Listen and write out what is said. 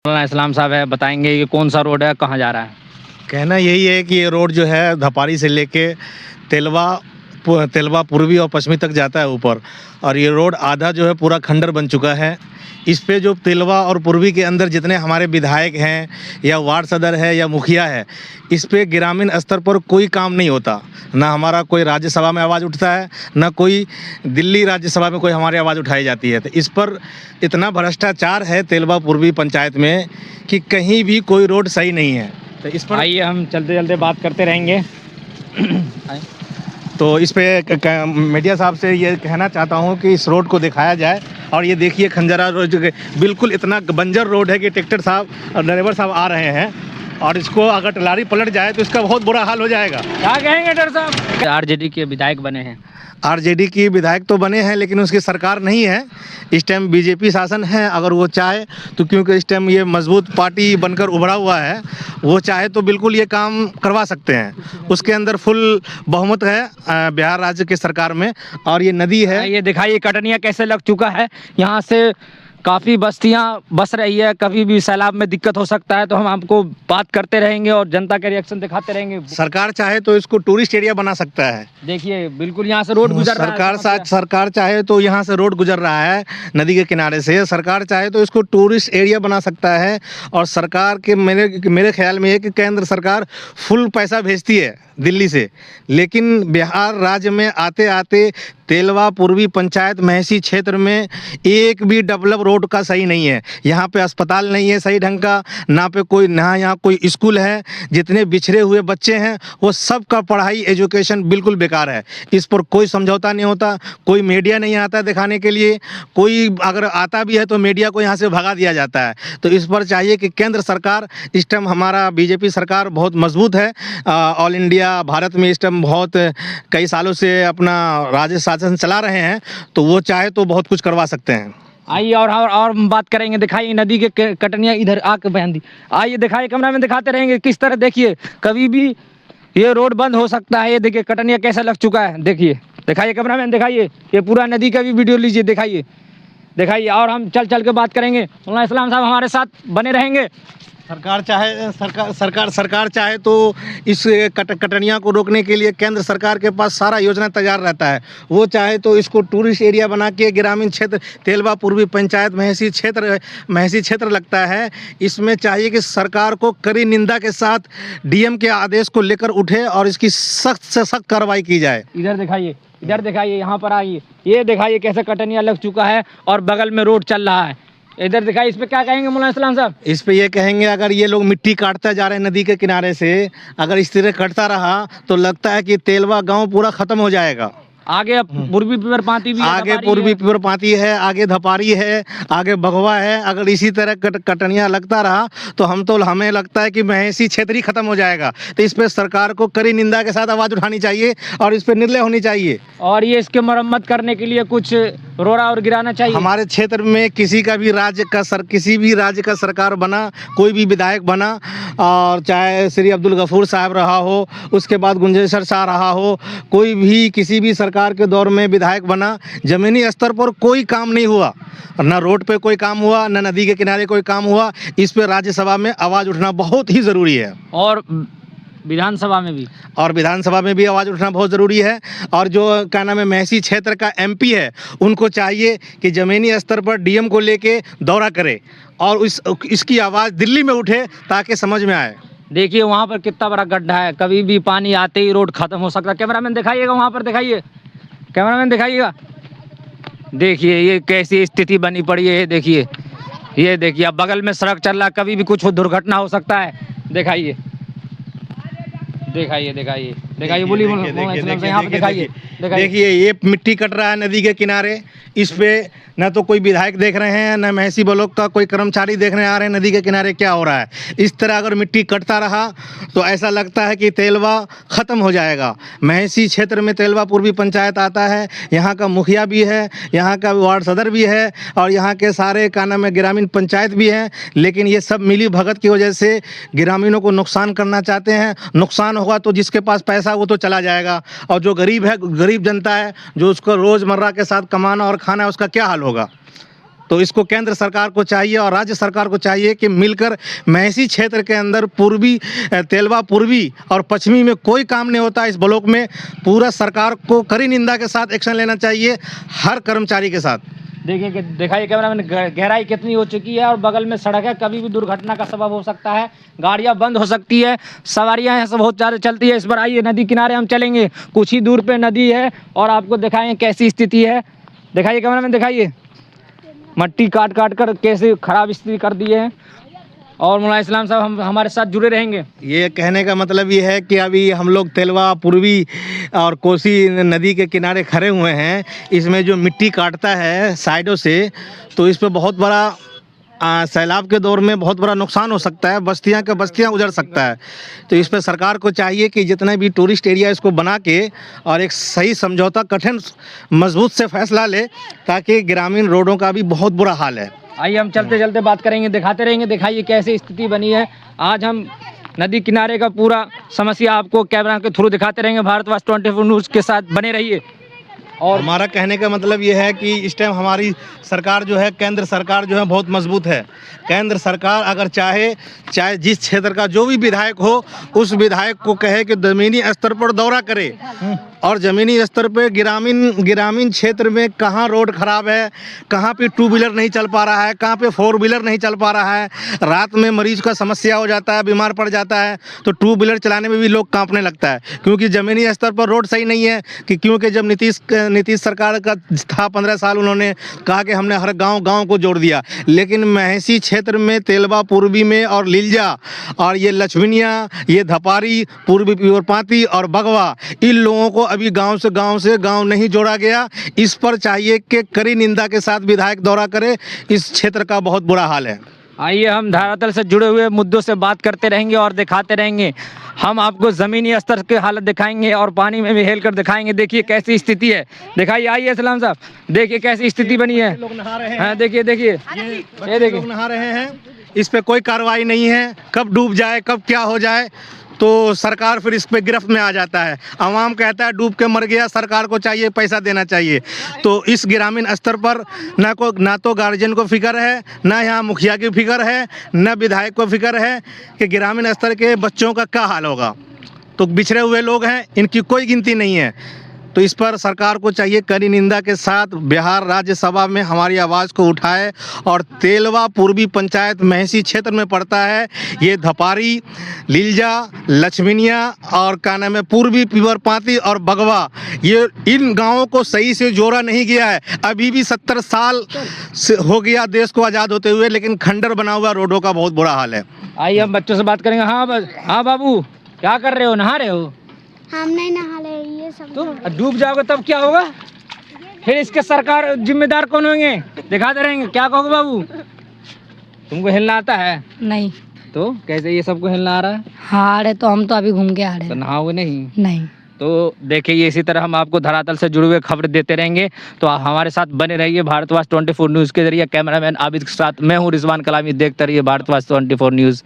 मौलाना इस्लाम साहब है, बताएंगे ये कौन सा रोड है, कहाँ जा रहा है। कहना यही है कि ये रोड जो है धपारी से लेके तेलवा पूर्वी और पश्चिमी तक जाता है ऊपर, और ये रोड आधा जो है पूरा खंडर बन चुका है। इस पे जो तेलवा और पूर्वी के अंदर जितने हमारे विधायक हैं या वार्ड सदर है या मुखिया है, इस पे ग्रामीण स्तर पर कोई काम नहीं होता। ना हमारा कोई राज्यसभा में आवाज़ उठता है, ना कोई दिल्ली राज्यसभा में कोई हमारी आवाज़ उठाई जाती है। तो इस पर इतना भ्रष्टाचार है तेलवा पूर्वी पंचायत में कि कहीं भी कोई रोड सही नहीं है। तो इस पर आइए हम चलते चलते बात करते रहेंगे। तो इस पे मीडिया साहब से ये कहना चाहता हूँ कि इस रोड को दिखाया जाए। और ये देखिए खंजरा रोड बिल्कुल इतना बंजर रोड है कि ट्रैक्टर साहब और ड्राइवर साहब आ रहे हैं, और इसको अगर टलारी पलट जाए तो इसका बहुत बुरा हाल हो जाएगा। क्या कहेंगे डॉक्टर साहब? आरजेडी के विधायक बने हैं। आरजेडी की विधायक तो बने हैं, लेकिन उसकी सरकार नहीं है। इस टाइम बीजेपी शासन है। अगर वो चाहे तो, क्योंकि इस टाइम ये मजबूत पार्टी बनकर उभरा हुआ है, वो चाहे तो बिल्कुल ये काम करवा सकते हैं। उसके अंदर फुल बहुमत है बिहार राज्य के सरकार में। और ये नदी है, ये दिखाइए कटनिया कैसे लग चुका है। यहाँ से काफ़ी बस्तियाँ बस रही है, कभी भी सैलाब में दिक्कत हो सकता है। तो हम आपको बात करते रहेंगे और जनता के रिएक्शन दिखाते रहेंगे। सरकार चाहे तो इसको टूरिस्ट एरिया बना सकता है। देखिए बिल्कुल यहाँ से रोड गुजर रहा है। सरकार चाहे तो यहाँ से रोड गुजर रहा है नदी के किनारे से। सरकार चाहे तो इसको टूरिस्ट एरिया बना सकता है। और सरकार के मेरे ख्याल में है कि केंद्र सरकार फुल पैसा भेजती है दिल्ली से, लेकिन बिहार राज्य में आते आते तेलवा पूर्वी पंचायत महसी क्षेत्र में एक भी डेवलप रोड का सही नहीं है। यहाँ पे अस्पताल नहीं है सही ढंग का, ना यहाँ कोई स्कूल है। जितने बिछड़े हुए बच्चे हैं वो सब का पढ़ाई एजुकेशन बिल्कुल बेकार है। इस पर कोई समझौता नहीं होता, कोई मीडिया नहीं आता दिखाने के लिए, कोई अगर आता भी है तो मीडिया को यहाँ से भगा दिया जाता है। तो इस पर चाहिए कि केंद्र सरकार, इस टाइम हमारा बीजेपी सरकार बहुत मजबूत है। ऑल इंडिया भारत में इस टाइम बहुत कई सालों से अपना राज्य शासन चला रहे हैं, तो वो चाहे तो बहुत कुछ करवा सकते हैं। आइए और हम बात करेंगे। दिखाइए नदी के कटनिया इधर आके बहन दी। आइए दिखाइए, कैमरा में दिखाते रहेंगे किस तरह। देखिए कभी भी ये रोड बंद हो सकता है। ये देखिए कटनिया कैसा लग चुका है। देखिए दिखाइए कैमरा मैन, दिखाइए ये पूरा नदी का भी वीडियो लीजिए, दिखाइए और हम चल के बात करेंगे। मौलाना इस्लाम साहब हमारे साथ बने रहेंगे। सरकार चाहे तो इस कटनिया को रोकने के लिए केंद्र सरकार के पास सारा योजना तैयार रहता है। वो चाहे तो इसको टूरिस्ट एरिया बना के ग्रामीण क्षेत्र तेलवा पूर्वी पंचायत महसी क्षेत्र लगता है। इसमें चाहिए कि सरकार को कड़ी निंदा के साथ डीएम के आदेश को लेकर उठे और इसकी सख्त से सख्त कार्रवाई की जाए। इधर दिखाइए, यहाँ पर आइए। ये दिखाइए कैसे कटनिया लग चुका है और बगल में रोड चल रहा है। इधर दिखाइए, इस पे क्या कहेंगे मौलाना इस्लाम साहब? इस पे ये कहेंगे, अगर ये लोग मिट्टी काटता जा रहे हैं नदी के किनारे से, अगर इस तरह कटता रहा तो लगता है कि तेलवा गांव पूरा खत्म हो जाएगा। आगे पूर्वी पीपरपाती भी है, आगे पूर्वी पीपरपाती है, आगे धपारी है, आगे बघवा है। अगर इसी तरह कटनिया लगता रहा तो हमें लगता है कि महसी क्षेत्र ही खत्म हो जाएगा। तो इस पे सरकार को कड़ी निंदा के साथ आवाज़ उठानी चाहिए और इस पे निर्णय होनी चाहिए। और ये इसके मरम्मत करने के लिए कुछ रोड़ा और गिराना चाहिए। हमारे क्षेत्र में किसी भी राज्य का सरकार बना, कोई भी विधायक बना, और चाहे श्री अब्दुल गफूर साहब रहा हो, उसके बाद गुंजेशर शाह रहा हो, कोई भी किसी भी सरकार के दौर में विधायक बना, जमीनी स्तर पर कोई काम नहीं हुआ। ना रोड पे कोई काम हुआ, ना नदी के किनारे कोई काम हुआ। इस पे राज्यसभा में आवाज़ उठना बहुत ही ज़रूरी है। और विधानसभा में भी आवाज़ उठना बहुत ज़रूरी है। और जो क्या नाम है महसी क्षेत्र का एमपी है, उनको चाहिए कि ज़मीनी स्तर पर डीएम को लेके दौरा करे और इसकी आवाज़ दिल्ली में उठे ताकि समझ में आए। देखिए वहाँ पर कितना बड़ा गड्ढा है, कभी भी पानी आते ही रोड खत्म हो सकता है। कैमरामैन दिखाइएगा, वहाँ पर दिखाइए, कैमरामैन दिखाइएगा। देखिए ये कैसी स्थिति बनी पड़ी है। ये देखिए अब बगल में सड़क चल रहा है, कभी भी कुछ दुर्घटना हो सकता है। दिखाइए बोलिए यहाँ पे देखिए ये मिट्टी कट रहा है नदी के किनारे। इस पे ना तो कोई विधायक देख रहे हैं, ना महसी ब्लॉक का कोई कर्मचारी देखने आ रहे हैं नदी के किनारे क्या हो रहा है। इस तरह अगर मिट्टी कटता रहा तो ऐसा लगता है कि तेलवा ख़त्म हो जाएगा। महसी क्षेत्र में तेलवा पूर्वी पंचायत आता है, यहाँ का मुखिया भी है, यहाँ का वार्ड सदर भी है और यहाँ के सारे का नाम है ग्रामीण पंचायत भी हैं। लेकिन ये सब मिली भगत की वजह से ग्रामीणों को नुकसान करना चाहते हैं। नुकसान होगा तो जिसके पास पैसा वो तो चला जाएगा, और जो गरीब जनता है, जो उसको रोज़मर्रा के साथ कमाना और खाना है, उसका क्या हाल होगा। तो इसको केंद्र सरकार को चाहिए और राज्य सरकार को चाहिए कि मिलकर महसी क्षेत्र के अंदर पूर्वी तेलवा पूर्वी और पश्चिमी में कोई काम नहीं होता, इस ब्लॉक में पूरा सरकार को कड़ी निंदा के साथ एक्शन लेना चाहिए हर कर्मचारी के साथ। देखिए कि दिखाइए कैमरा में गहराई कितनी हो चुकी है और बगल में सड़क है, कभी भी दुर्घटना का सबब हो सकता है, गाड़ियां बंद हो सकती है, सवारियां यहाँ से बहुत ज़्यादा चलती है। इस पर आइए नदी किनारे हम चलेंगे, कुछ ही दूर पे नदी है और आपको दिखाएंगे कैसी स्थिति है। दिखाइए कैमरा में, दिखाइए मट्टी काट काट कर कैसे खराब स्थिति कर दी है। और मौलाना इस्लाम साहब हम हमारे साथ जुड़े रहेंगे। ये कहने का मतलब ये है कि अभी हम लोग तेलवा पूर्वी और कोसी नदी के किनारे खड़े हुए हैं, इसमें जो मिट्टी काटता है साइडों से, तो इस पे बहुत बड़ा सैलाब के दौर में बहुत बड़ा नुकसान हो सकता है, बस्तियां के बस्तियां उजड़ सकता है। तो इस पे सरकार को चाहिए कि जितने भी टूरिस्ट एरिया इसको बना के और एक सही समझौता कठिन मजबूत से फैसला ले, ताकि ग्रामीण रोडों का भी बहुत बुरा हाल है। आइए हम चलते चलते बात करेंगे, दिखाते रहेंगे। दिखाइए कैसी स्थिति बनी है। आज हम नदी किनारे का पूरा समस्या आपको कैमरा के थ्रू दिखाते रहेंगे। भारतवासी 24 न्यूज़ के साथ बने रहिए। और हमारा कहने का मतलब ये है कि इस टाइम हमारी सरकार जो है, केंद्र सरकार जो है बहुत मजबूत है। केंद्र सरकार अगर चाहे जिस क्षेत्र का जो भी विधायक हो, उस विधायक को कहे कि ज़मीनी स्तर पर दौरा करे और ज़मीनी स्तर पे ग्रामीण क्षेत्र में कहाँ रोड ख़राब है, कहाँ पे 2 व्हीलर नहीं चल पा रहा है, कहाँ पे 4 व्हीलर नहीं चल पा रहा है, रात में मरीज का समस्या हो जाता है, बीमार पड़ जाता है, तो 2 व्हीलर चलाने में भी लोग कांपने लगता है, क्योंकि ज़मीनी स्तर पर रोड सही नहीं है। क्योंकि जब नीतीश सरकार का था 15 साल, उन्होंने कहा कि हमने हर गांव को जोड़ दिया, लेकिन महसी क्षेत्र में तेलवा पूर्वी में और लीलजा और ये लक्ष्मीनिया, ये धपारी, पूर्वी पीवरपाती और बगवा, इन लोगों को अभी गांव से गांव नहीं जोड़ा गया। इस पर चाहिए कि कड़ी निंदा के साथ विधायक दौरा करे, इस क्षेत्र का बहुत बुरा हाल है। आइए हम धरातल से जुड़े हुए मुद्दों से बात करते रहेंगे और दिखाते रहेंगे। हम आपको ज़मीनी स्तर की हालत दिखाएंगे और पानी में भी हेल कर दिखाएंगे। देखिए कैसी स्थिति है, दिखाइए। आइए इस्लाम साहब, देखिए कैसी स्थिति बनी है। लोग नहा रहे हैं। हाँ देखिए देखिए, ये देखिए लोग नहा रहे हैं, इस पे कोई कार्रवाई नहीं है। कब डूब जाए, कब क्या हो जाए, तो सरकार फिर इस पे गिरफ्त में आ जाता है। आवाम कहता है डूब के मर गया, सरकार को चाहिए पैसा देना चाहिए। तो इस ग्रामीण स्तर पर ना तो गार्जियन को फिक्र है, ना यहाँ मुखिया की फिक्र है, ना विधायक को फिक्र है कि ग्रामीण स्तर के बच्चों का क्या हाल होगा। तो बिछड़े हुए लोग हैं, इनकी कोई गिनती नहीं है। तो इस पर सरकार को चाहिए कड़ी निंदा के साथ बिहार राज्यसभा में हमारी आवाज़ को उठाए। और तेलवा पूर्वी पंचायत महसी क्षेत्र में पड़ता है, ये धपारी, लीलजा, लक्ष्मीनिया और क्या नाम है, पूर्वी पीवरपाती और बगवा, ये इन गांवों को सही से जोड़ा नहीं गया है। अभी भी 70 साल से हो गया देश को आज़ाद होते हुए, लेकिन खंडर बना हुआ रोडों का बहुत बुरा हाल है। आइए हम बच्चों से बात करेंगे। हाँ बाबू, क्या कर रहे हो, नहा रहे हो? हम नहीं नहा रहे, ये सब तुम डूब जाओगे तब क्या होगा? फिर इसके सरकार जिम्मेदार कौन होंगे? दिखाते रहेंगे। क्या कहोगे बाबू, तुमको हिलना आता है? नहीं। तो कैसे ये सबको हिलना आ रहा है? हाँ, अरे तो हम तो अभी घूम के आ रहे तो हैं। नहाओगे नहीं? नहीं। तो देखिए इसी तरह हम आपको धरातल से जुड़े हुए खबर देते रहेंगे। तो आप हमारे साथ बने रहिए भारतवासी 24 न्यूज़ के जरिए। कैमरामैन आबिद के साथ मैं हूँ रिजवान कलामी। देखते रहिए भारतवासी 24 न्यूज़।